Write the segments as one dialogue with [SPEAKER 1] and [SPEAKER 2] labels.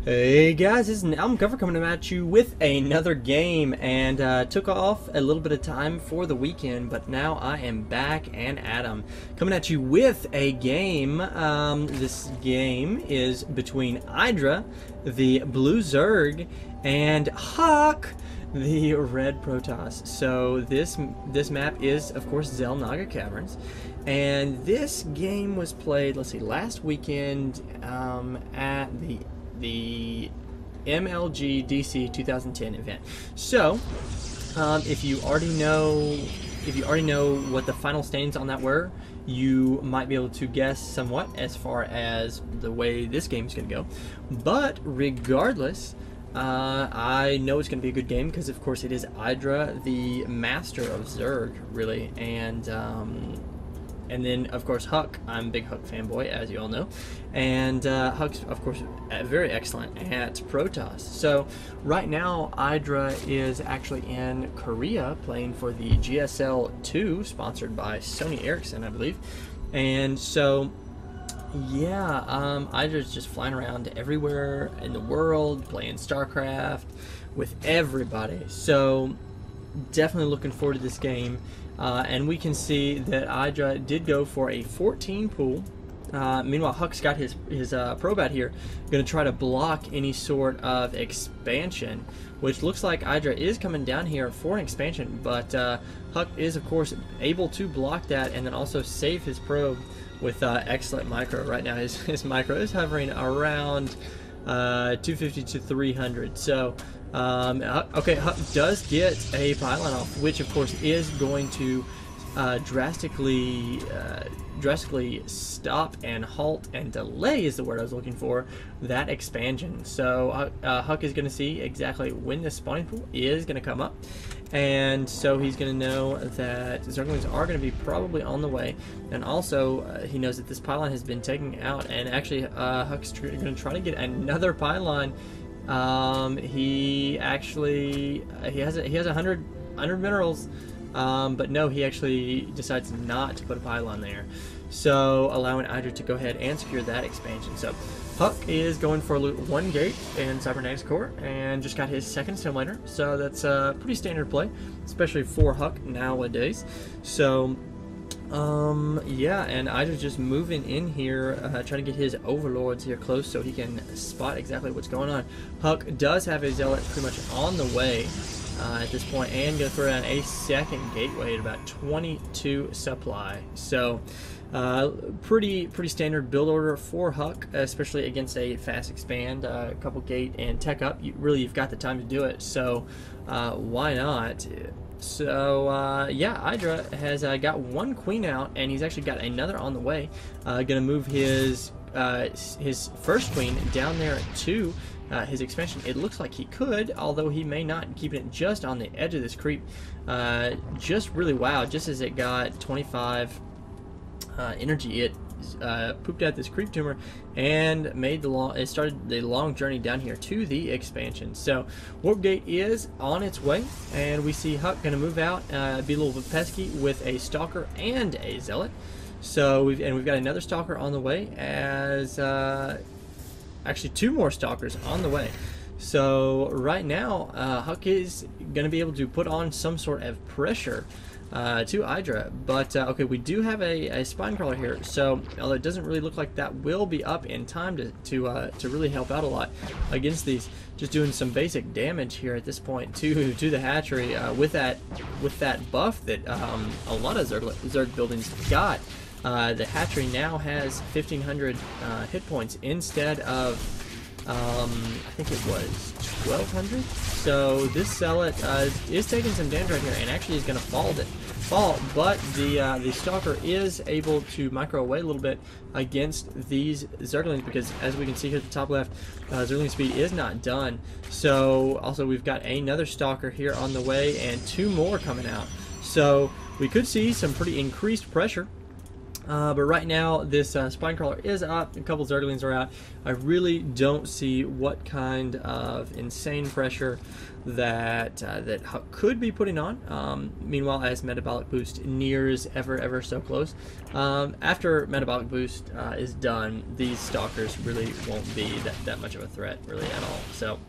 [SPEAKER 1] Hey guys, this is Xel'naga Caverns coming at you with another game, and took off a little bit of time for the weekend, but now I am back and at 'em. Coming at you with a game. This game is between idrA, the blue Zerg, and Huck, the red Protoss. So this map is, of course, Xel'naga Caverns, and this game was played, let's see, last weekend at the MLG DC 2010 event. So, if you already know what the final standings on that were, you might be able to guess somewhat as far as the way this game is going to go. But regardless, I know it's going to be a good game because, of course, it is idrA, the master of Zerg, really, and then, of course, Huck. I'm a big Huck fanboy, as you all know. And Huck's, of course, very excellent at Protoss. So, right now, idrA is actually in Korea playing for the GSL 2, sponsored by Sony Ericsson, I believe. And so, yeah, idra's just flying around everywhere in the world, playing StarCraft with everybody. So, definitely looking forward to this game. And we can see that idrA did go for a 14 pool. Meanwhile, Huck's got his probe out here, going to try to block any sort of expansion, which looks like idrA is coming down here for an expansion, but Huck is, of course, able to block that and then also save his probe with excellent micro. Right now, his micro is hovering around 250 to 300. So, okay, Huck does get a pylon off, which of course is going to drastically stop and halt and delay, is the word I was looking for, that expansion. So Huck is going to see exactly when this spawning pool is going to come up, and so he's going to know that Zerglings are going to be probably on the way, and also he knows that this pylon has been taken out, and actually Huck's going to try to get another pylon. He actually he has 100 minerals, but no, he actually decides not to put a pylon there, so allowing idrA to go ahead and secure that expansion. So Huck is going for a loot 1 gate in Cybernetics Core and just got his second simulator, so that's a pretty standard play, especially for Huck nowadays. So yeah, and idra's just moving in here, trying to get his overlords here close so he can spot exactly what's going on. Huck does have a zealot pretty much on the way at this point, and gonna throw down a second gateway at about 22 supply. So pretty standard build order for Huck, especially against a fast expand, a couple gate and tech up. You've got the time to do it, so why not? So yeah, idrA has got 1 queen out, and he's actually got another on the way. Gonna move his first queen down there to his expansion. It looks like he could, although he may not, keeping it just on the edge of this creep. Just really wow, just as it got 25 energy, it pooped out this creep tumor and made it started the long journey down here to the expansion. So warp gate is on its way, and we see Huck gonna move out, be a little bit pesky with a stalker and a zealot. So we've got another stalker on the way, as actually 2 more stalkers on the way. So right now Huck is gonna be able to put on some sort of pressure to idrA, but okay, we do have a spine crawler here, so although it doesn't really look like that will be up in time to really help out a lot against these, just doing some basic damage here at this point to the hatchery with that buff that a lot of Zerg buildings got. The hatchery now has 1,500 hit points instead of I think it was 1,200. So this zealot is taking some damage right here, and actually is going to fall. But the stalker is able to micro away a little bit against these Zerglings, because as we can see here at the top left, Zergling speed is not done. So also we've got another stalker here on the way, and 2 more coming out. So we could see some pretty increased pressure But right now, this Spinecrawler is up. A couple Zerglings are out. I really don't see what kind of insane pressure that Huck could be putting on. Meanwhile, as Metabolic Boost nears ever so close, after Metabolic Boost is done, these Stalkers really won't be that much of a threat, really, at all. So,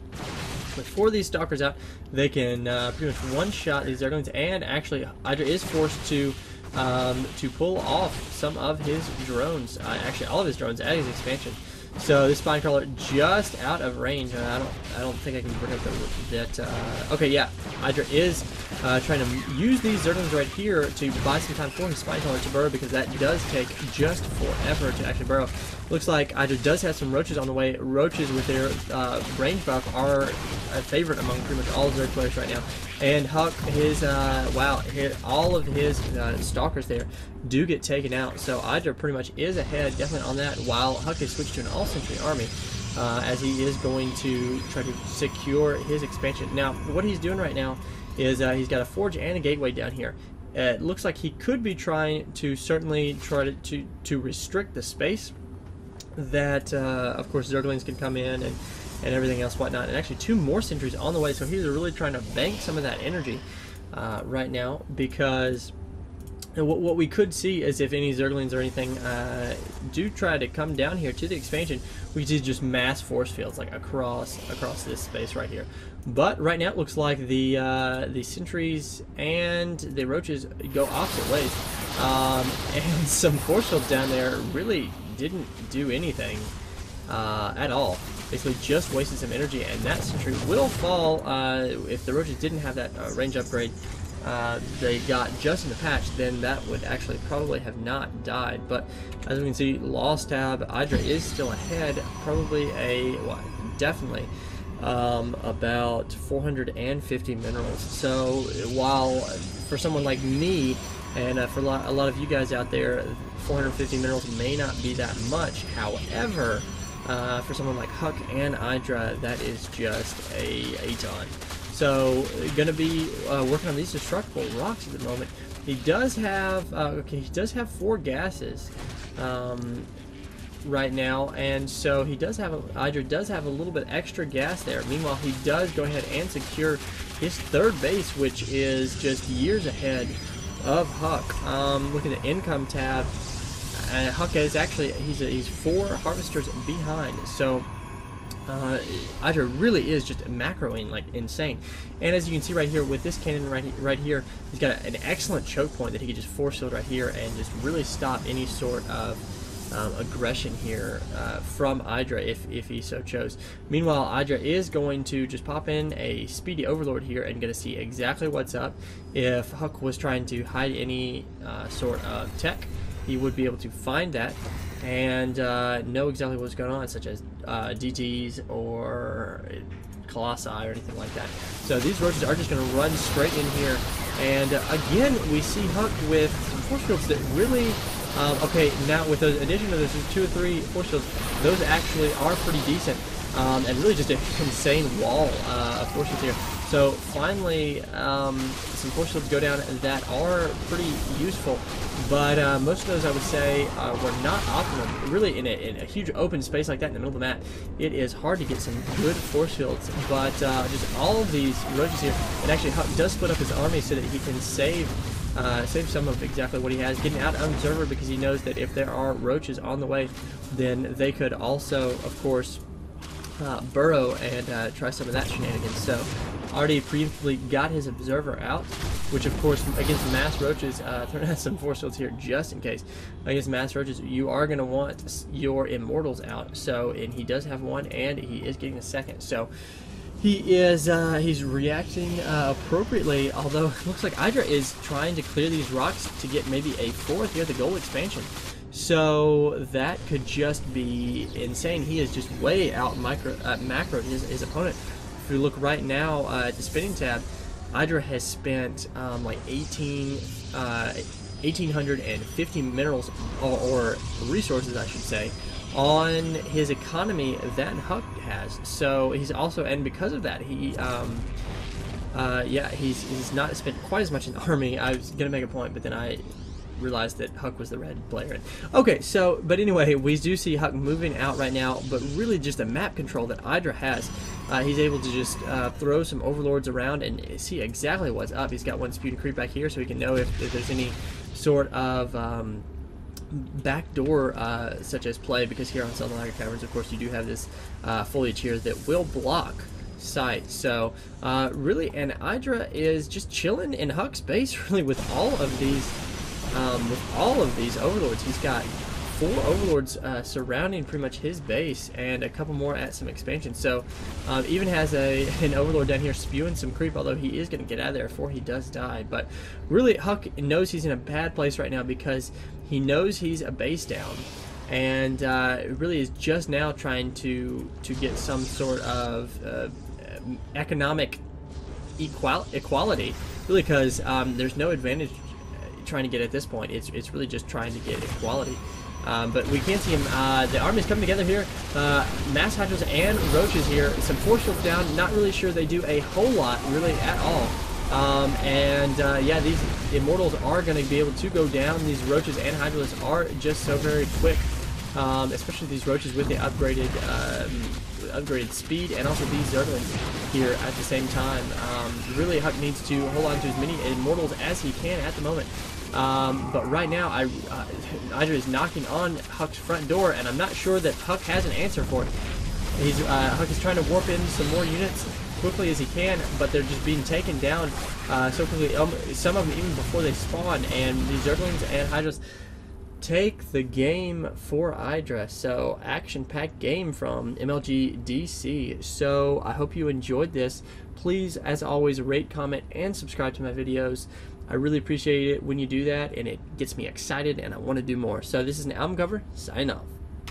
[SPEAKER 1] with 4 of these Stalkers out, they can pretty much one-shot these Zerglings, and actually, idrA is forced to pull off some of his drones, actually all of his drones at his expansion. So this Spinecrawler just out of range. I don't think I can bring up that. Okay, yeah, idrA is trying to use these Zerglings right here to buy some time for his Spinecrawler to burrow, because that does take just forever to actually burrow. Looks like idrA does have some roaches on the way. Roaches with their range buff are a favorite among pretty much all Zerg players right now. And Huck, all of his Stalkers there do get taken out. So idrA pretty much is ahead, definitely on that, while Huck is switched to an all-century army, as he is going to try to secure his expansion. Now, what he's doing right now is he's got a forge and a gateway down here. It looks like he could be trying to to restrict the space that, of course, Zerglings can come in and everything else, whatnot. And actually 2 more sentries on the way, so he's really trying to bank some of that energy right now, because what we could see is if any Zerglings or anything do try to come down here to the expansion, we could see just mass force fields like across this space right here. But right now it looks like the sentries and the roaches go opposite ways, and some force fields down there really didn't do anything at all. Basically just wasted some energy, and that sentry will fall if the roaches didn't have that range upgrade they got just in the patch. Then that would actually probably have not died. But as we can see, Lost Tab, idrA is still ahead, probably definitely about 450 minerals. So while for someone like me, and for a lot of you guys out there, 450 minerals may not be that much. However, for someone like Huck and idrA, that is just a ton. So, going to be working on these destructible rocks at the moment. He does have, he does have 4 gases right now, and so he does have, idrA does have a little bit extra gas there. Meanwhile, he does go ahead and secure his 3rd base, which is just years ahead of Huck. Look at the income tab. Huck is actually, he's 4 harvesters behind, so idrA really is just macroing like insane. And as you can see right here with this cannon right here, he's got an excellent choke point that he can just force field right here and just really stop any sort of aggression here from idrA if he so chose. Meanwhile, idrA is going to just pop in a Speedy Overlord here and going to see exactly what's up. If Huck was trying to hide any sort of tech, he would be able to find that and know exactly what's going on, such as DTs or Colossi or anything like that. So these roaches are just going to run straight in here, and again we see Huck with some force fields that really okay, now with the addition of those 2 or 3 force fields, those actually are pretty decent, and really just an insane wall of force fields here. So finally, some force fields go down that are pretty useful, but most of those, I would say, were not optimal. Really, in a huge open space like that in the middle of the map, it is hard to get some good force fields. But just all of these roaches here, and actually Huck does split up his army so that he can save some of exactly what he has, getting out of Observer, because he knows that if there are roaches on the way, then they could also, of course, burrow and try some of that shenanigans. So already preemptively got his Observer out, which of course against mass roaches, throwing out some force fields here just in case. Against mass roaches, you are going to want your Immortals out. So, and he does have one, and he is getting a second. So he is he's reacting appropriately, although it looks like idrA is trying to clear these rocks to get maybe a 4th here at the gold expansion. So that could just be insane. He is just way out macroed his opponent. If you look right now at the spinning tab, idrA has spent like 1,850 minerals or resources, I should say, on his economy that Huck has. So he's also, and because of that, he yeah, he's not spent quite as much in the army. I was gonna make a point, but then I realized that Huck was the red player. Okay, so, but anyway, we do see Huck moving out right now, but really just the map control that idrA has. He's able to just throw some overlords around and see exactly what's up. He's got one Sputum Creep back here, so he can know if there's any sort of backdoor such as play, because here on Xel'naga Caverns, of course, you do have this foliage here that will block sight. So really, and idrA is just chilling in Huck's base really with all of these overlords. He's got 4 overlords surrounding pretty much his base, and a couple more at some expansion. So even has an overlord down here spewing some creep, although he is going to get out of there before he does die. But really, Huck knows he's in a bad place right now because he knows he's a base down, and really is just now trying to get some sort of economic equality, really, because there's no advantage trying to get at this point. It's really just trying to get equality. But we can see him. The army's coming together here. Mass Hydras and Roaches here. Some force fields down. Not really sure they do a whole lot, really, at all. Yeah, these Immortals are going to be able to go down. These Roaches and Hydras are just so very quick, especially these Roaches with the upgraded speed, and also these Zerglings here at the same time. Really, Huck needs to hold on to as many Immortals as he can at the moment. But right now, idrA is knocking on Huck's front door, and I'm not sure that Huck has an answer for it. Huck is trying to warp in some more units quickly as he can, but they're just being taken down so quickly. Some of them even before they spawn, and these Zerglings and Hydras take the game for idrA. So action-packed game from MLG DC. So I hope you enjoyed this. Please, as always, rate, comment, and subscribe to my videos. I really appreciate it when you do that, and it gets me excited, and I want to do more. So this is an album cover, signing off.